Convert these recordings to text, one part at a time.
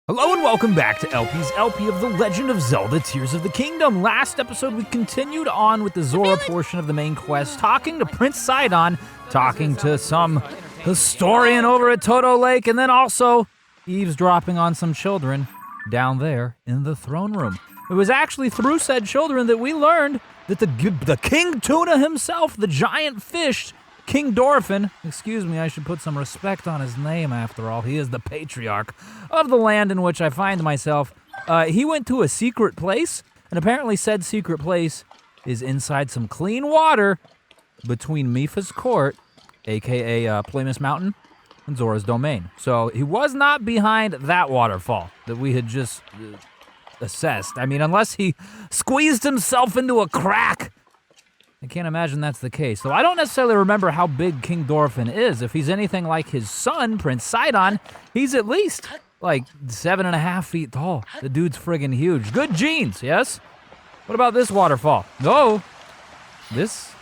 Hello and welcome back to LP's LP of The Legend of Zelda Tears of the Kingdom. Last episode we continued on with the Zora portion of the main quest, talking to Prince Sidon, talking to some historian over at Toto Lake, and then also eavesdropping on some children down there in the throne room. It was actually through said children that we learned that the King Tuna himself, the giant fish, King Dorphin, excuse me, I should put some respect on his name after all. He is the patriarch of the land in which I find myself. He went to a secret place, and apparently said secret place is inside some clean water between Mipha's court, aka Ploymus Mountain, and Zora's domain. So he was not behind that waterfall that we had just assessed. I mean, unless he squeezed himself into a crack. I can't imagine that's the case. So I don't necessarily remember how big King Dorphin is. If he's anything like his son, Prince Sidon, he's at least like 7.5 feet tall. The dude's friggin' huge. Good genes, yes? What about this waterfall? Oh, this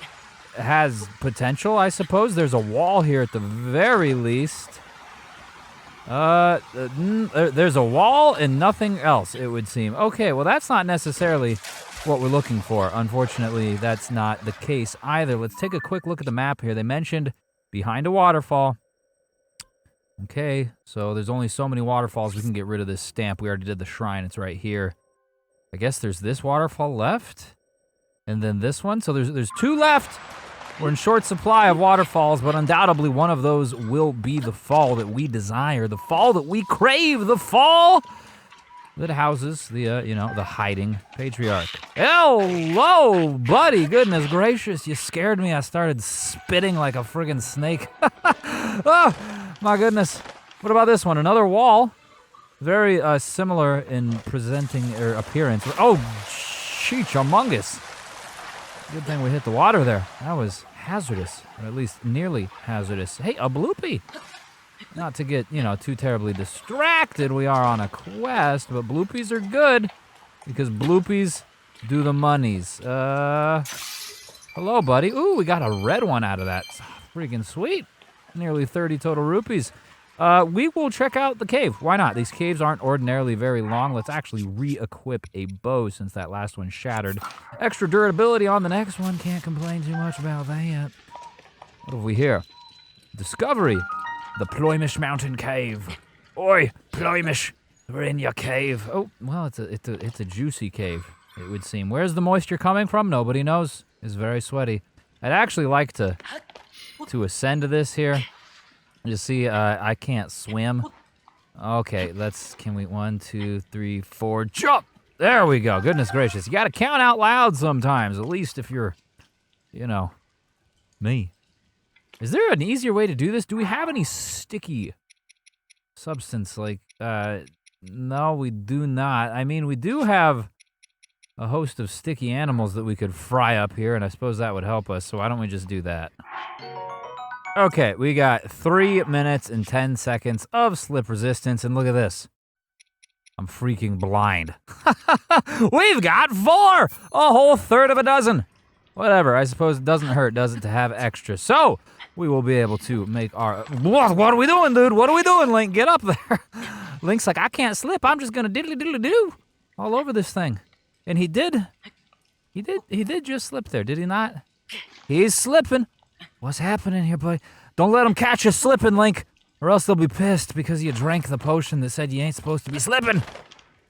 has potential, I suppose. There's a wall here at the very least. There's a wall and nothing else, it would seem. Okay, well, that's not necessarily what we're looking for. Unfortunately, that's not the case either. Let's take a quick look at the map here. They mentioned behind a waterfall. Okay, so there's only so many waterfalls. We can get rid of this stamp. We already did the shrine. It's right here. I guess there's this waterfall left, and then this one. So there's two left. We're in short supply of waterfalls, but undoubtedly one of those will be the fall that we desire, the fall that we crave, the fall that houses the, the hiding patriarch. Hello, buddy. Goodness gracious, you scared me. I started spitting like a friggin' snake. Oh, my goodness. What about this one? Another wall. Very similar in presenting or appearance. Oh, sheesh, amongus. Good thing we hit the water there. That was hazardous, or at least nearly hazardous. Hey, a bloopy. Not to get, too terribly distracted. We are on a quest, but bloopies are good because bloopies do the monies. Hello, buddy. Ooh, we got a red one out of that. Freaking sweet. Nearly 30 total rupees. We will check out the cave. Why not? These caves aren't ordinarily very long. Let's actually re-equip a bow since that last one shattered. Extra durability on the next one. Can't complain too much about that. What have we here? Discovery. The Ploymus Mountain Cave. Oi, Ploymus, we're in your cave. Oh, well, it's a juicy cave, it would seem. Where's the moisture coming from? Nobody knows. It's very sweaty. I'd actually like to ascend to this here. You see, I can't swim. Okay, can we, 1, 2, 3, 4, jump! There we go, goodness gracious. You gotta count out loud sometimes, at least if you're, me. Is there an easier way to do this? Do we have any sticky substance? No, we do not. I mean, we do have a host of sticky animals that we could fry up here, and I suppose that would help us, so why don't we just do that? Okay, we got 3 minutes and 10 seconds of slip resistance, and look at this. I'm freaking blind. We've got 4! A whole third of a dozen. Whatever, I suppose it doesn't hurt, does it, to have extra. So, we will be able to make our... What are we doing, dude? What are we doing, Link? Get up there. Link's like, I can't slip. I'm just going to diddly-diddly-doo all over this thing. And he did just slip there, did he not? He's slipping. What's happening here, buddy? Don't let him catch you slipping, Link, or else they'll be pissed because you drank the potion that said you ain't supposed to be slipping.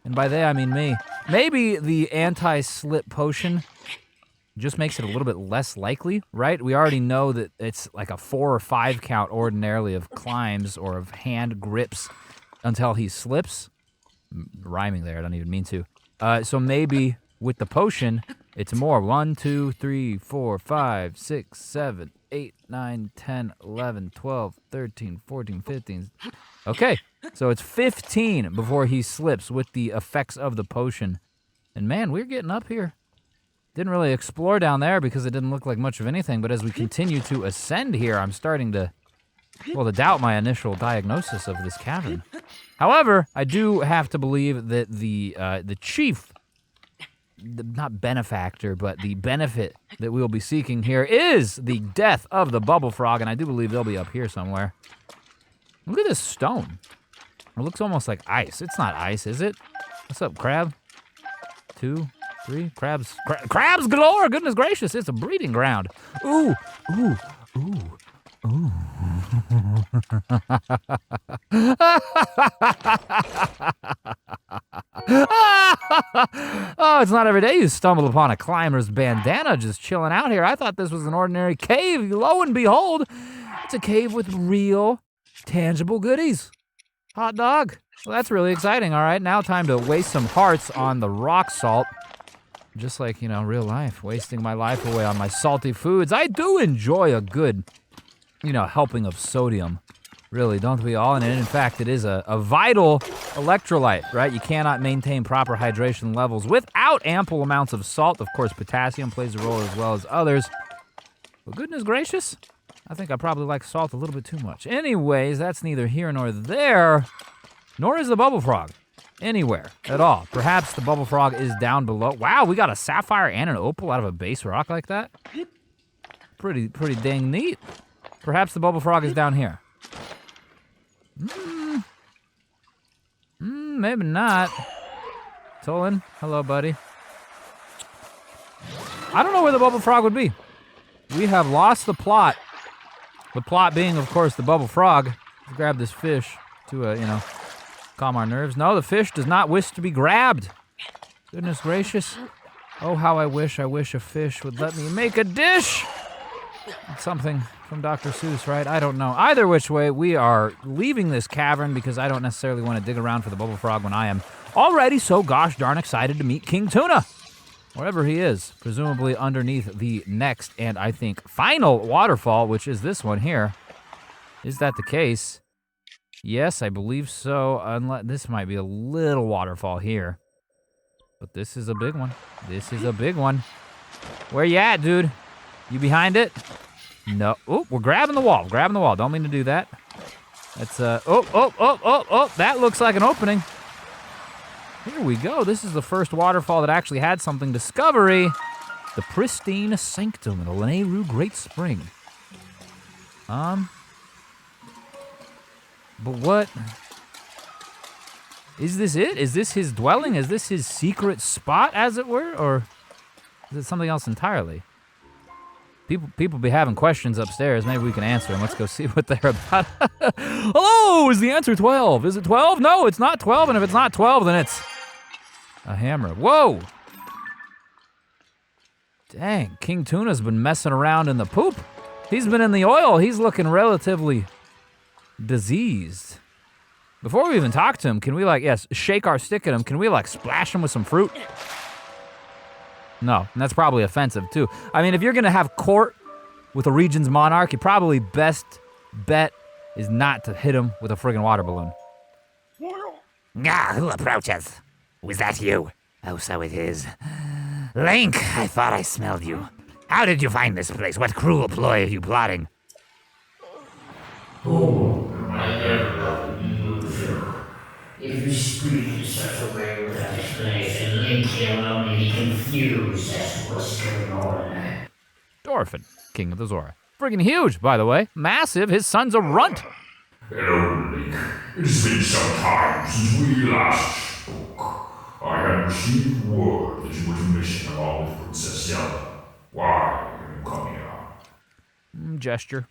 And by they, I mean me. Maybe the anti-slip potion just makes it a little bit less likely, right? We already know that it's like a 4 or 5 count ordinarily of climbs or of hand grips until he slips. Rhyming there, I don't even mean to. So maybe with the potion, it's more. 1, 2, 3, 4, 5, 6, 7, 8, 9, 10, 11, 12, 13, 14, 15. Okay, so it's 15 before he slips with the effects of the potion. And man, we're getting up here. Didn't really explore down there because it didn't look like much of anything, but as we continue to ascend here, I'm starting to doubt my initial diagnosis of this cavern. However, I do have to believe that the chief, not benefactor, but the benefit that we'll be seeking here is the death of the bubble frog, and I do believe they'll be up here somewhere. Look at this stone. It looks almost like ice. It's not ice, is it? What's up, crab? 2, 3, crabs. Crabs galore! Goodness gracious, it's a breeding ground. Ooh, ooh, ooh, ooh. Oh, it's not every day you stumble upon a climber's bandana just chilling out here. I thought this was an ordinary cave. Lo and behold, it's a cave with real, tangible goodies. Hot dog. Well, that's really exciting. All right, now time to waste some hearts on the rock salt. Just like, real life, wasting my life away on my salty foods. I do enjoy a good, helping of sodium. Really, don't we all? And in fact, it is a vital electrolyte, right? You cannot maintain proper hydration levels without ample amounts of salt. Of course, potassium plays a role as well as others. But goodness gracious, I think I probably like salt a little bit too much. Anyways, that's neither here nor there, nor is the bubble frog anywhere at all. Perhaps the bubble frog is down below. Wow, we got a sapphire and an opal out of a base rock like that. Pretty dang neat. Perhaps the bubble frog is down here. Maybe not. Tolan, hello, buddy. I don't know where the bubble frog would be. We have lost the plot. The plot being, of course, the bubble frog. Let's grab this fish to, calm our nerves. No, the fish does not wish to be grabbed. Goodness gracious. Oh, how I wish a fish would let me make a dish. Something from Dr. Seuss, right? I don't know. Either which way, we are leaving this cavern because I don't necessarily want to dig around for the bubble frog when I am already so gosh darn excited to meet King Tuna. Wherever he is, presumably underneath the next and I think final waterfall, which is this one here. Is that the case? Yes, I believe so. This might be a little waterfall here. But this is a big one. This is a big one. Where you at, dude? You behind it? No. Oh, we're grabbing the wall. Grabbing the wall. Don't mean to do that. That's, oh. That looks like an opening. Here we go. This is the first waterfall that actually had something. Discovery. The Pristine Sanctum in the Lanayru Great Spring. But what? Is this it? Is this his dwelling? Is this his secret spot, as it were? Or is it something else entirely? People be having questions upstairs. Maybe we can answer them. Let's go see what they're about. Hello, is the answer 12? Is it 12? No, it's not 12, and if it's not 12, then it's a hammer. Whoa! Dang, King Tuna's been messing around in the poop. He's been in the oil. He's looking relatively diseased. Before we even talk to him, can we shake our stick at him? Can we splash him with some fruit? No, and that's probably offensive too. I mean, if you're gonna have court with a region's monarch, your probably best bet is not to hit him with a friggin' water balloon. Who approaches? Was that you? Oh, so it is. Link, I thought I smelled you. How did you find this place? What cruel ploy are you plotting? Oh, my ever-loved illusion. If you speak in such a way without explanation, Link here will only be confused as to what's going on. Dorfin, King of the Zora. Friggin' huge, by the way. Massive. His son's a runt. Hello, Link. It's been some time since we last spoke. I have received word that you were missing along with Princess Zelda. Why are you coming out? Gesture.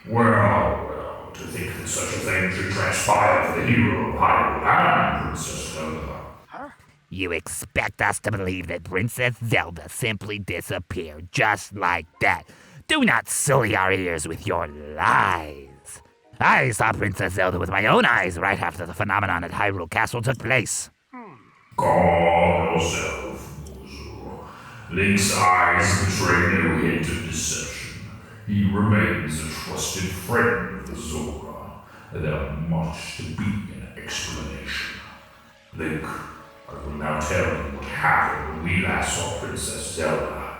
Well, to think that such a thing should transpire for the hero of Hyrule and Princess Zelda. You expect us to believe that Princess Zelda simply disappeared just like that? Do not sully our ears with your lies. I saw Princess Zelda with my own eyes right after the phenomenon at Hyrule Castle took place. Calm yourself, Muzu. Link's eyes betray no hint of deception. He remains a trusted friend of the Zora. There must be an explanation. Link, I will now tell you what happened when we last saw Princess Zelda.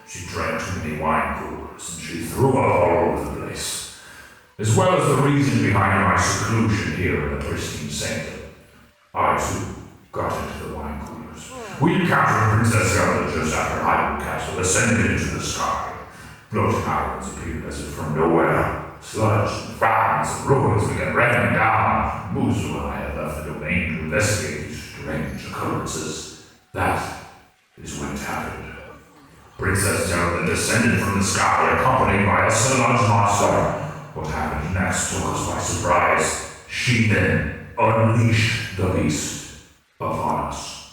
She drank too many wine coolers and she threw up all over the place. As well as the reason behind my seclusion here in the Pristine Sanctum. I too got into the wine coolers. We encountered Princess Zelda just after Hyrule Castle ascended into the sky. Floating islands appeared as if from nowhere. sludge, and fragments of ruins began raining down. Muzu and I had left the domain to investigate these strange occurrences. That is when it happened. Princess Zelda descended from the sky, accompanied by a sludge monster. What happened next took us by surprise. She then unleashed the beast upon us.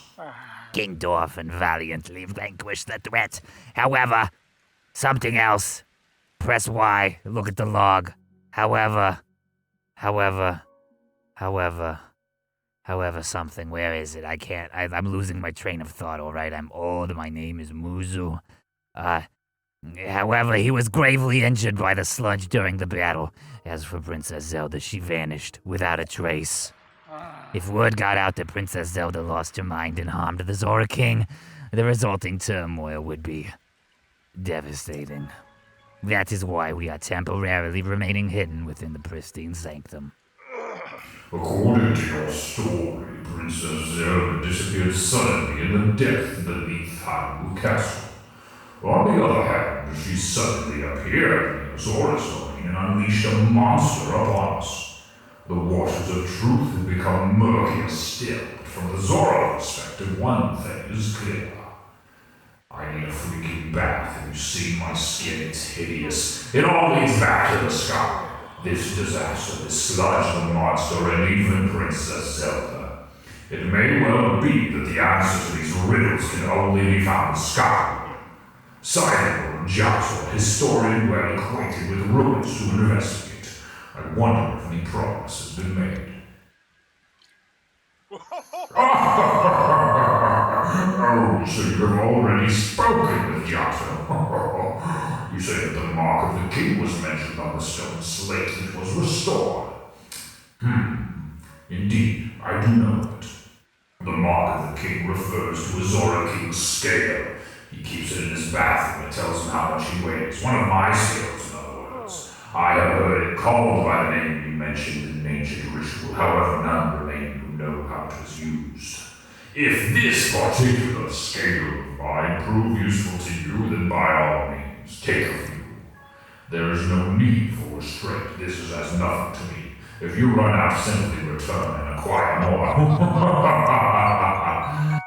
King Dorfin valiantly vanquished the threat. However, something else. Press Y, look at the log. However, something. Where is it? I can't. I'm losing my train of thought, alright? I'm old. My name is Muzu. However, he was gravely injured by the sludge during the battle. As for Princess Zelda, she vanished without a trace. If word got out that Princess Zelda lost her mind and harmed the Zora King, the resulting turmoil would be devastating. That is why we are temporarily remaining hidden within the Pristine Sanctum. According to your story, Princess Zelda disappeared suddenly in the depths beneath Hyrule Castle. On the other hand, she suddenly appeared in Zora's domain and unleashed a monster upon us. The waters of truth have become murkier still, but from the Zora perspective, one thing is clear. I need a freaking bath. Have you seen my skin? It's hideous. It all leads back to the sky. This disaster, this sludge, the monster, and even Princess Zelda. It may well be that the answer to these riddles can only be found skyward. Sideboard Joshua, historian well acquainted with ruins to investigate. I wonder if any progress has been made. Oh, so you have already spoken with Joshua. You say that the mark of the king was mentioned on the stone slate that was restored. Indeed, I do know it. The mark of the king refers to a Zora King's scale. He keeps it in his bathroom. It tells him how much he weighs. One of my scales, in other words. I have heard it called by the name you mentioned in an ancient ritual. However, none remain who know how it was used. If this particular scale of mine prove useful to you, then by all means, take a few. There is no need for restraint. This is as nothing to me. If you run out, simply return and acquire more.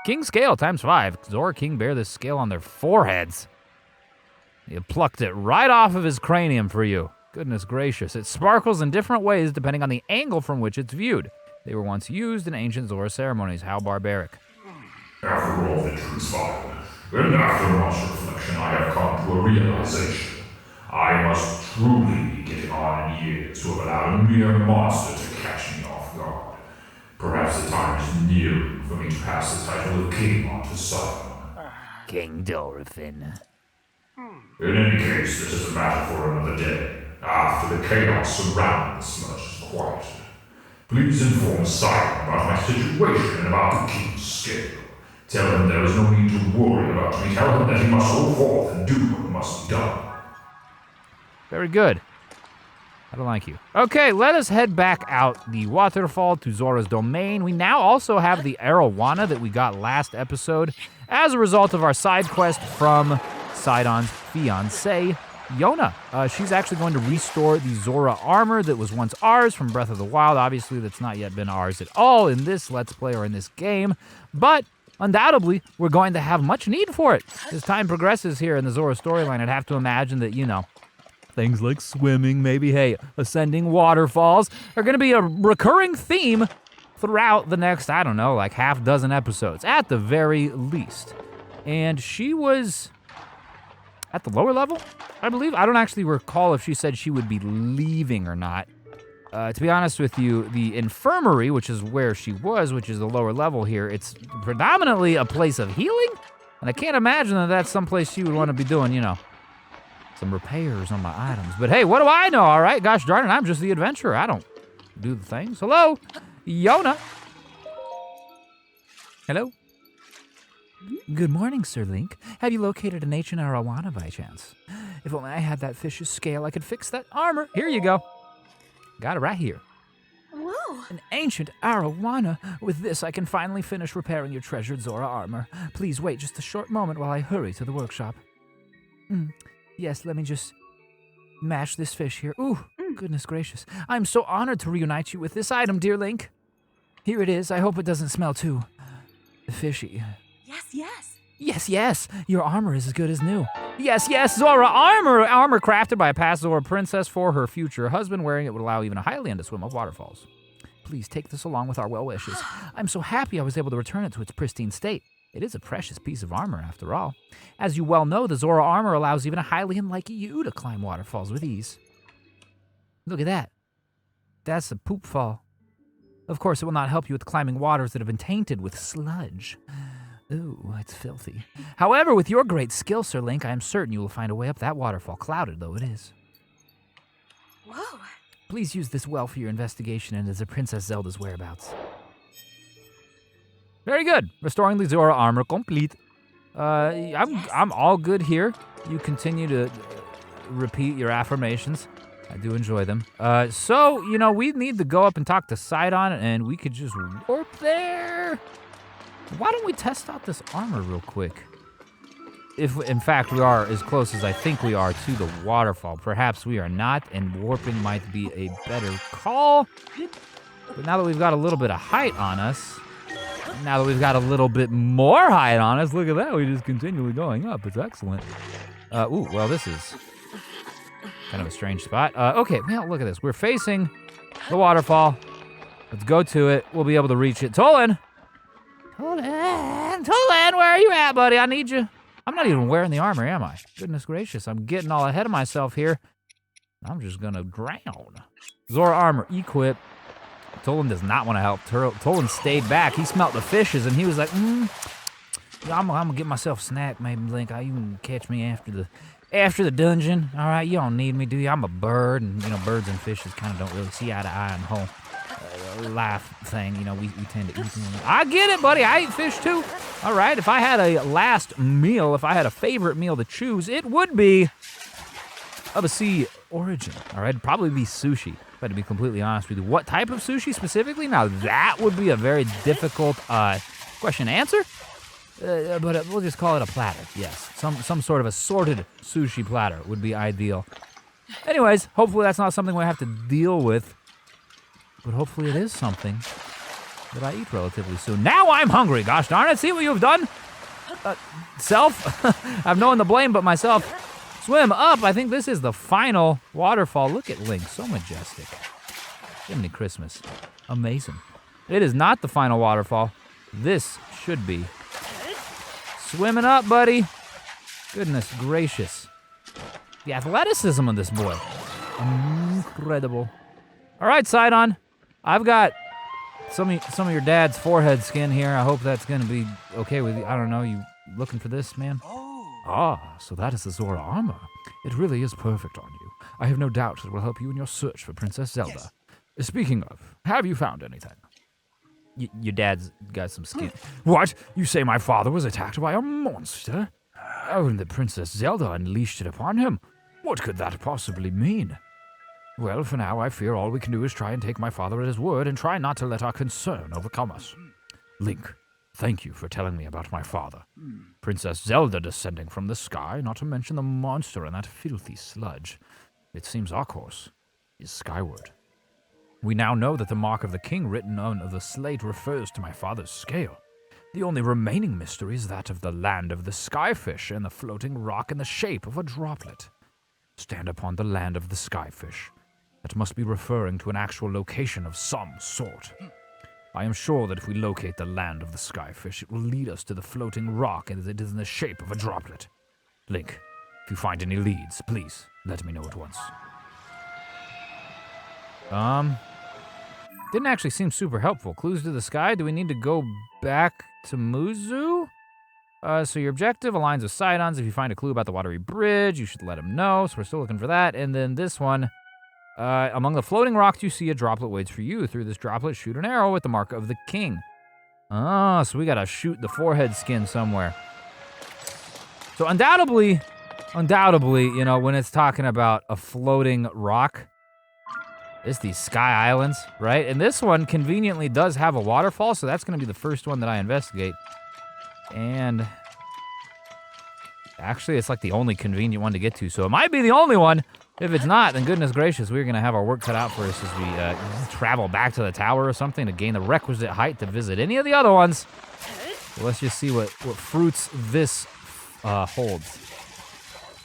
King scale times 5. Zora King bear this scale on their foreheads. You plucked it right off of his cranium for you. Goodness gracious. It sparkles in different ways depending on the angle from which it's viewed. They were once used in ancient Zora ceremonies. How barbaric. After all that transpired, and after much reflection, I have come to a realization. I must truly be getting on in years to have allowed a mere monster to catch me off guard. Perhaps the time is nearing for me to pass the title of king on to someone. King Dorfin. In any case, this is a matter for another day, after the chaos surrounding the sludge is quieted. Please inform Simon about my situation and about the king's scale. Tell him there is no need to worry about me. Tell him that he must go forth and do what must be done. Very good. I don't like you. Okay, let us head back out the waterfall to Zora's domain. We now also have the arowana that we got last episode as a result of our side quest from Sidon's fiancée, Yona. She's actually going to restore the Zora armor that was once ours from Breath of the Wild. Obviously, that's not yet been ours at all in this Let's Play or in this game, but undoubtedly, we're going to have much need for it. As time progresses here in the Zora storyline, I'd have to imagine that, things like swimming, maybe, ascending waterfalls are going to be a recurring theme throughout the next, like half dozen episodes, at the very least. And she was at the lower level, I believe. I don't actually recall if she said she would be leaving or not. To be honest with you, the infirmary, which is where she was, which is the lower level here, it's predominantly a place of healing, and I can't imagine that that's someplace she would want to be doing, some repairs on my items. But hey, what do I know, all right? Gosh darn it, I'm just the adventurer. I don't do the things. Hello, Yona. Hello. Good morning, Sir Link. Have you located an ancient arowana by chance? If only I had that fish's scale, I could fix that armor. Here you go. Got it right here. Whoa! An ancient arowana. With this, I can finally finish repairing your treasured Zora armor. Please wait just a short moment while I hurry to the workshop. Yes, let me just mash this fish here. Ooh, goodness gracious. I'm so honored to reunite you with this item, dear Link. Here it is. I hope it doesn't smell too fishy. Yes. Yes. Your armor is as good as new. Yes. Zora, armor crafted by a past Zora princess for her future husband. Wearing it would allow even a Hylian to swim up waterfalls. Please take this along with our well wishes. I'm so happy I was able to return it to its pristine state. It is a precious piece of armor, after all. As you well know, the Zora armor allows even a Hylian like you to climb waterfalls with ease. Look at that. That's a poop fall. Of course, it will not help you with climbing waters that have been tainted with sludge. Ooh, it's filthy. However, with your great skill, Sir Link, I am certain you will find a way up that waterfall, clouded though it is. Whoa. Please use this well for your investigation into the Princess Zelda's whereabouts. Very good. Restoring the Zora armor complete. I'm all good here. You continue to repeat your affirmations. I do enjoy them. So, we need to go up and talk to Sidon, and we could just warp there. Why don't we test out this armor real quick? If, in fact, we are as close as I think we are to the waterfall. Perhaps we are not, and warping might be a better call. But now that we've got a little bit of height on us, now that we've got a little bit more height on us, look at that, we're just continually going up. It's excellent. Well, this is kind of a strange spot. Okay, well, look at this. We're facing the waterfall. Let's go to it. We'll be able to reach it. Tolan, where are you at, buddy? I need you. I'm not even wearing the armor, am I? Goodness gracious, I'm getting all ahead of myself here. I'm just gonna drown. Zora armor, equip. Tolan does not want to help. Tolan stayed back. He smelt the fishes, and he was like, I'm gonna get myself a snack, maybe, Link. You can catch me after the dungeon. All right, you don't need me, do you? I'm a bird, and, birds and fishes kind of don't really see eye to eye in the whole life thing. We tend to eat them. I get it, buddy. I eat fish, too. All right, if I had a last meal, if I had a favorite meal to choose, it would be of a sea origin. All right, it'd probably be sushi. If I had to be completely honest with you. What type of sushi specifically? Now, that would be a very difficult question to answer. But we'll just call it a platter, yes. Some sort of assorted sushi platter would be ideal. Anyways, hopefully that's not something we have to deal with. But hopefully it is something that I eat relatively soon. Now I'm hungry, gosh darn it. See what you've done? Self? I've no one to blame but myself. Swim up. I think this is the final waterfall. Look at Link, so majestic. Jiminy Christmas. Amazing. It is not the final waterfall. This should be. Swimming up, buddy. Goodness gracious. The athleticism of this boy. Incredible. All right, Sidon. I've got some of your dad's forehead skin here. I hope that's going to be okay with you. I don't know. You looking for this, man? So that is the Zora armor. It really is perfect on you. I have no doubt it will help you in your search for Princess Zelda. Yes. Speaking of, have you found anything? Your dad's got some skin. What? You say my father was attacked by a monster? Oh, and the Princess Zelda unleashed it upon him? What could that possibly mean? Well, for now, I fear all we can do is try and take my father at his word and try not to let our concern overcome us. Link, thank you for telling me about my father. Princess Zelda descending from the sky, not to mention the monster and that filthy sludge. It seems our course is skyward. We now know that the mark of the king written on the slate refers to my father's scale. The only remaining mystery is that of the land of the skyfish and the floating rock in the shape of a droplet. Stand upon the land of the skyfish. That must be referring to an actual location of some sort. I am sure that if we locate the land of the skyfish, it will lead us to the floating rock as it is in the shape of a droplet. Link, if you find any leads, please let me know at once. Didn't actually seem super helpful. Clues to the sky? Do we need to go back to Muzu? So your objective aligns with Sidon's. If you find a clue about the watery bridge, you should let him know. So we're still looking for that. And then this one, among the floating rocks, you see a droplet waits for you. Through this droplet, shoot an arrow with the mark of the king. So we gotta shoot the forehead skin somewhere. So undoubtedly, when it's talking about a floating rock, it's these sky islands, right? And this one conveniently does have a waterfall, so that's going to be the first one that I investigate. And actually, it's like the only convenient one to get to, so it might be the only one. If it's not, then goodness gracious, we're gonna have our work cut out for us as we travel back to the tower or something to gain the requisite height to visit any of the other ones. So let's just see what fruits this holds.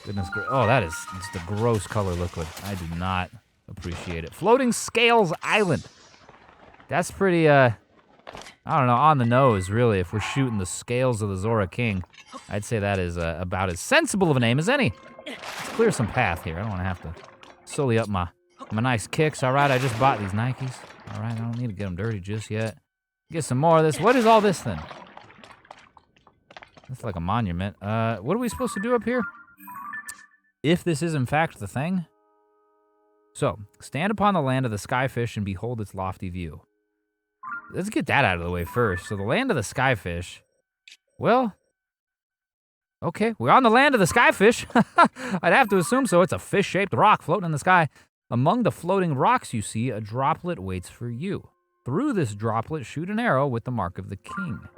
Goodness gracious. Oh, that is just a gross color liquid. I do not appreciate it. Floating Scales Island. That's pretty, I don't know, on the nose, really. If we're shooting the scales of the Zora King, I'd say that is about as sensible of a name as any. Let's clear some path here. I don't want to have to sully up my nice kicks. All right, I just bought these Nikes. All right, I don't need to get them dirty just yet. Get some more of this. What is all this then? That's like a monument. What are we supposed to do up here? If this is in fact the thing. So, stand upon the land of the skyfish and behold its lofty view. Let's get that out of the way first. So the land of the skyfish, well, okay, we're on the land of the skyfish. I'd have to assume so. It's a fish-shaped rock floating in the sky. Among the floating rocks you see, a droplet waits for you. Through this droplet, shoot an arrow with the mark of the king.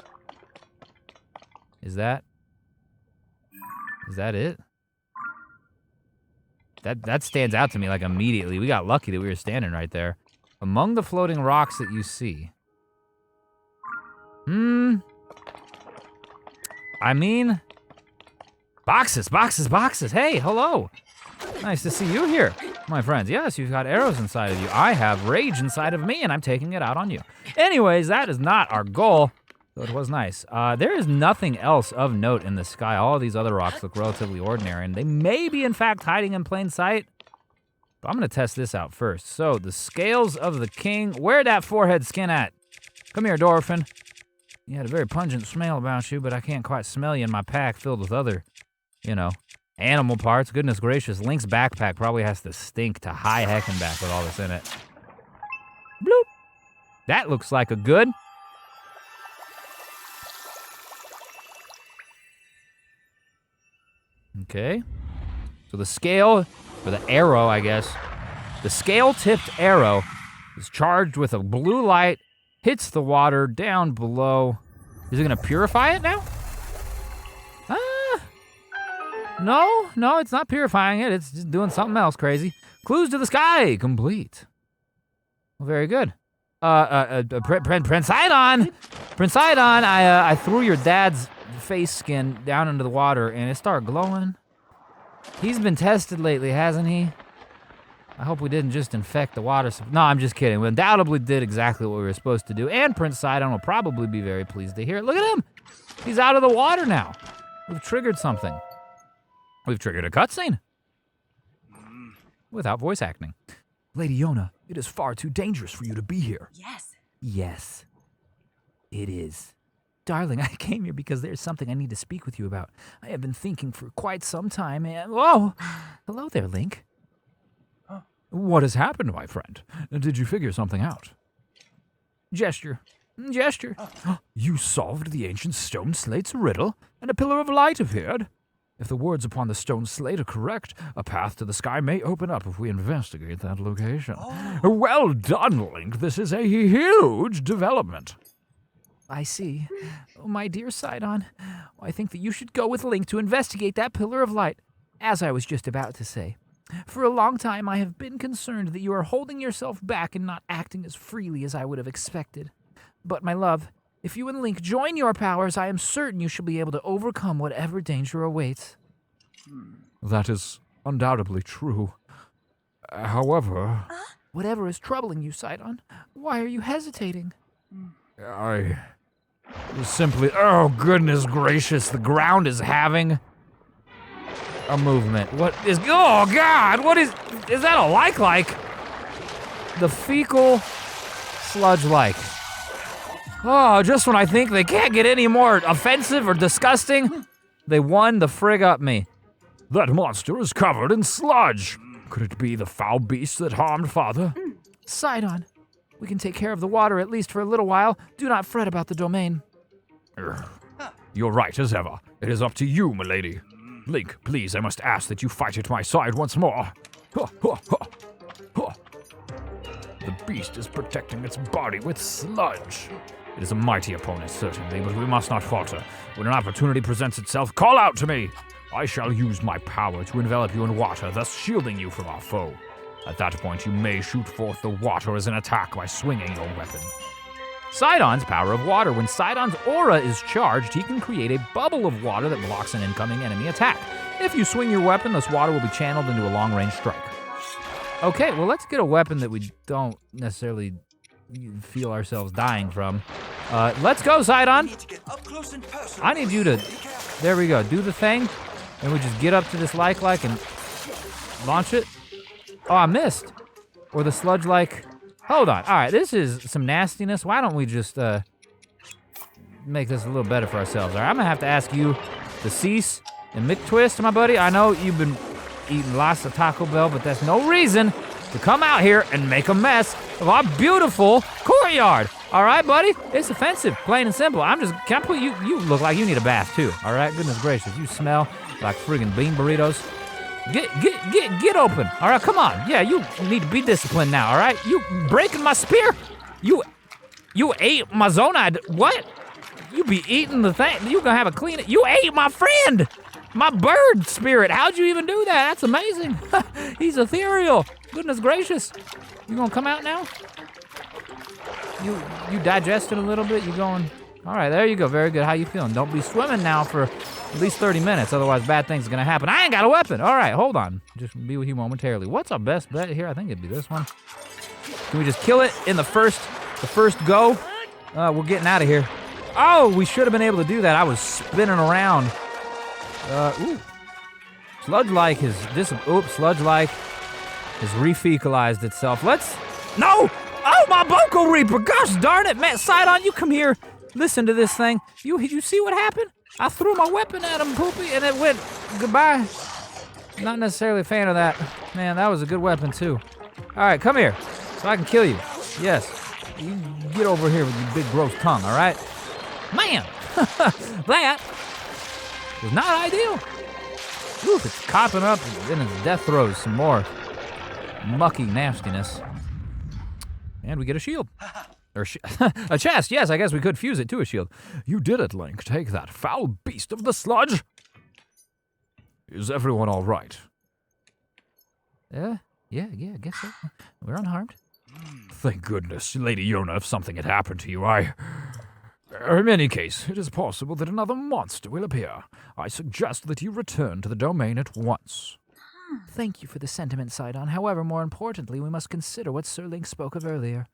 Is that it? That stands out to me like immediately. We got lucky that we were standing right there. Among the floating rocks that you see. I mean, boxes. Hey, hello. Nice to see you here, my friends. Yes, you've got arrows inside of you. I have rage inside of me, and I'm taking it out on you. Anyways, that is not our goal, so it was nice. There is nothing else of note in the sky. All of these other rocks look relatively ordinary, and they may be, in fact, hiding in plain sight. But I'm going to test this out first. So, the scales of the king. Where'd that forehead skin at? Come here, Dorfin. You had a very pungent smell about you, but I can't quite smell you in my pack filled with other, animal parts. Goodness gracious, Link's backpack probably has to stink to high heckin' back with all this in it. Bloop. That looks like a good. Okay. So the scale, or the arrow, I guess. The scale-tipped arrow is charged with a blue light, hits the water down below. Is it gonna purify it now? No, it's not purifying it. It's just doing something else crazy. Clues to the sky, complete. Well, very good. Prince Sidon, I threw your dad's face skin down into the water and it started glowing. He's been tested lately, hasn't he? I hope we didn't just infect the water. No, I'm just kidding. We undoubtedly did exactly what we were supposed to do, and Prince Sidon will probably be very pleased to hear it. Look at him! He's out of the water now. We've triggered something. We've triggered a cutscene. Without voice acting. Lady Yona, it is far too dangerous for you to be here. Yes. Yes, it is. Darling, I came here because there's something I need to speak with you about. I have been thinking for quite some time, and... Whoa! Hello there, Link. What has happened, my friend? Did you figure something out? Gesture. You solved the ancient stone slate's riddle, and a pillar of light appeared. If the words upon the stone slate are correct, a path to the sky may open up if we investigate that location. Well done, Link. This is a huge development. I see. Oh, my dear Sidon, I think that you should go with Link to investigate that pillar of light, as I was just about to say. For a long time, I have been concerned that you are holding yourself back and not acting as freely as I would have expected. But, my love, if you and Link join your powers, I am certain you shall be able to overcome whatever danger awaits. That is undoubtedly true. However... Whatever is troubling you, Sidon, why are you hesitating? I... simply... Oh, goodness gracious, the ground is having... a movement. What is... Oh, God! What is... Is that a like? The fecal sludge like. Oh, just when I think they can't get any more offensive or disgusting, they won the frig up me. That monster is covered in sludge. Could it be the foul beast that harmed Father? Sidon, we can take care of the water at least for a little while. Do not fret about the domain. You're right as ever. It is up to you, milady. Link, please, I must ask that you fight at my side once more. The beast is protecting its body with sludge. It is a mighty opponent, certainly, but we must not falter. When an opportunity presents itself, call out to me. I shall use my power to envelop you in water, thus shielding you from our foe. At that point, you may shoot forth the water as an attack by swinging your weapon. Sidon's power of water. When Sidon's aura is charged, he can create a bubble of water that blocks an incoming enemy attack. If you swing your weapon, this water will be channeled into a long-range strike. Okay, well, let's get a weapon that we don't necessarily feel ourselves dying from. Let's go, Sidon. I need you to, there we go, do the thing, and we just get up to this like and launch it. Oh, I missed. Or the Sludge Like. Hold on. All right, this is some nastiness. Why don't we just make this a little better for ourselves? All right, I'm going to have to ask you to cease and McTwist, my buddy. I know you've been eating lots of Taco Bell, but that's no reason to come out here and make a mess of our beautiful courtyard. All right, buddy? It's offensive, plain and simple. Can I put you look like you need a bath too, all right? Goodness gracious, you smell like friggin' bean burritos. Get open, all right, come on. Yeah, you need to be disciplined now, all right? You breaking my spear? You ate my zonide, what? You be eating the thing, you gonna have a clean it. You ate my friend, my bird spirit. How'd you even do that? That's amazing. He's ethereal, goodness gracious. You gonna come out now? You digested a little bit, you going, all right, there you go, very good. How you feeling? Don't be swimming now for at least 30 minutes, otherwise bad things are gonna happen. I ain't got a weapon. All right, hold on. Just be with you momentarily. What's our best bet here? I think it'd be this one. Can we just kill it in the first go? We're getting out of here. Oh, we should have been able to do that. I was spinning around. Ooh. Sludge Like Sludge Like has refecalized itself. No! Oh, my Boko Reaper! Gosh darn it, man! Sidon, you come here. Listen to this thing. You see what happened? I threw my weapon at him, Poopy, and it went goodbye. Not necessarily a fan of that. Man, that was a good weapon, too. All right, come here, so I can kill you. Yes. You get over here with your big gross tongue, all right? Man, that was not ideal. Oof, it's copping up in its death throes some more mucky nastiness. And we get a shield. Or a chest, yes, I guess we could fuse it to a shield. You did it, Link. Take that, foul beast of the sludge. Is everyone all right? Yeah, I guess so. We're unharmed. Thank goodness, Lady Yona, if something had happened to you, in any case, it is possible that another monster will appear. I suggest that you return to the domain at once. Thank you for the sentiment, Sidon. However, more importantly, we must consider what Sir Link spoke of earlier.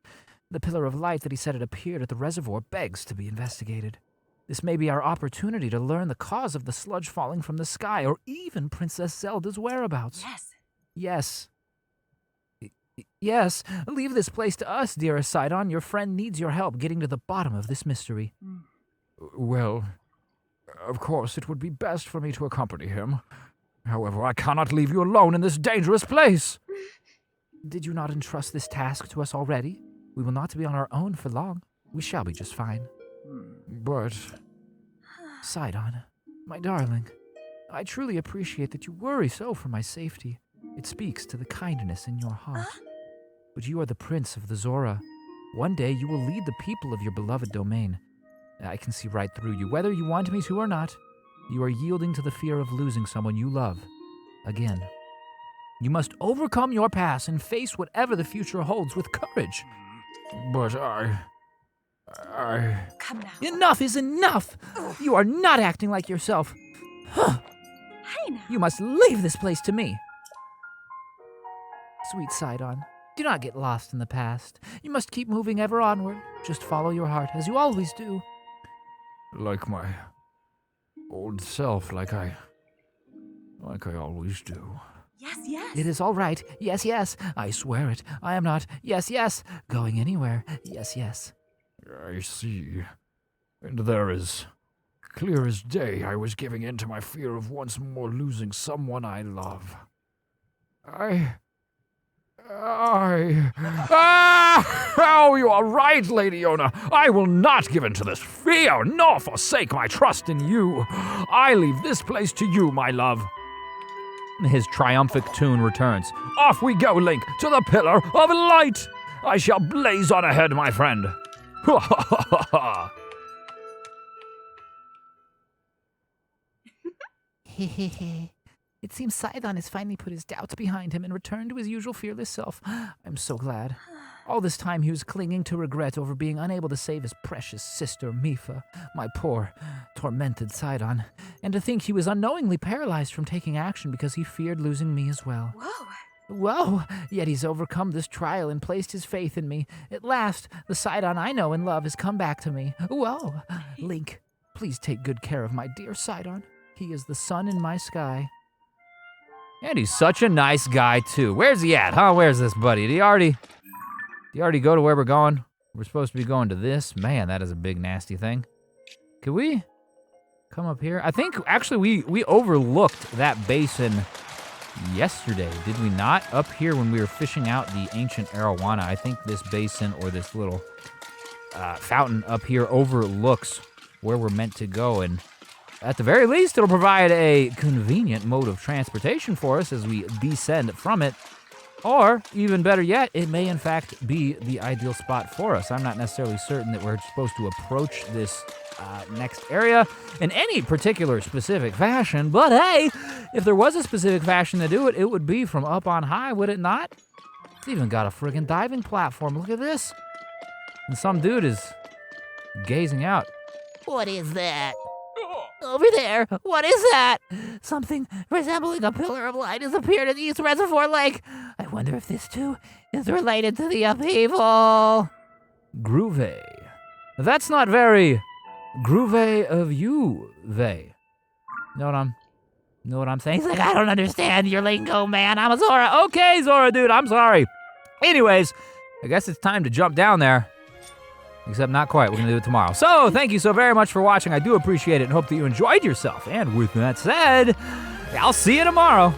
The pillar of light that he said had appeared at the reservoir begs to be investigated. This may be our opportunity to learn the cause of the sludge falling from the sky, or even Princess Zelda's whereabouts. Yes, leave this place to us, dearest Sidon. Your friend needs your help getting to the bottom of this mystery. Well, of course it would be best for me to accompany him. However, I cannot leave you alone in this dangerous place. Did you not entrust this task to us already? We will not be on our own for long. We shall be just fine. But... Sidon, my darling, I truly appreciate that you worry so for my safety. It speaks to the kindness in your heart. But you are the prince of the Zora. One day you will lead the people of your beloved domain. I can see right through you, whether you want me to or not. You are yielding to the fear of losing someone you love. Again. You must overcome your past and face whatever the future holds with courage. But Come now. Enough is enough! You are not acting like yourself. Hey now. You must leave this place to me. Sweet Sidon, do not get lost in the past. You must keep moving ever onward. Just follow your heart, as you always do. like my old self, like I always do. Yes. It is all right. Yes. I swear it. I am not. Yes. Going anywhere. Yes. I see. And there is, clear as day, I was giving in to my fear of once more losing someone I love. Oh, you are right, Lady Yona. I will not give in to this fear, nor forsake my trust in you. I leave this place to you, my love. His triumphant tune returns. Off we go, Link, to the Pillar of Light. I shall blaze on ahead, my friend. Ha ha ha ha. It seems Sidon has finally put his doubts behind him and returned to his usual fearless self. I'm so glad. All this time he was clinging to regret over being unable to save his precious sister, Mifa, my poor, tormented Sidon, and to think he was unknowingly paralyzed from taking action because he feared losing me as well. Whoa, yet he's overcome this trial and placed his faith in me. At last, the Sidon I know and love has come back to me. Whoa, Link, please take good care of my dear Sidon. He is the sun in my sky. And he's such a nice guy, too. Where's he at, huh? Where's this buddy? Did he already go to where we're going? We're supposed to be going to this. Man, that is a big, nasty thing. Could we come up here? I think, actually, we overlooked that basin yesterday, did we not? Up here when we were fishing out the ancient arowana, I think this basin or this little fountain up here overlooks where we're meant to go, and at the very least, it'll provide a convenient mode of transportation for us as we descend from it. Or, even better yet, it may in fact be the ideal spot for us. I'm not necessarily certain that we're supposed to approach this next area in any particular specific fashion, but hey, if there was a specific fashion to do it, it would be from up on high, would it not? It's even got a friggin' diving platform. Look at this. And some dude is gazing out. What is that? Over there, what is that? Something resembling a pillar of light has appeared in the East Reservoir Lake. I wonder if this too is related to the upheaval. Groove. That's not very groove of you, they. Know what I'm saying? He's like, I don't understand your lingo, man. I'm a Zora. Okay, Zora, dude, I'm sorry. Anyways, I guess it's time to jump down there. Except not quite. We're going to do it tomorrow. So, thank you so very much for watching. I do appreciate it and hope that you enjoyed yourself. And with that said, I'll see you tomorrow.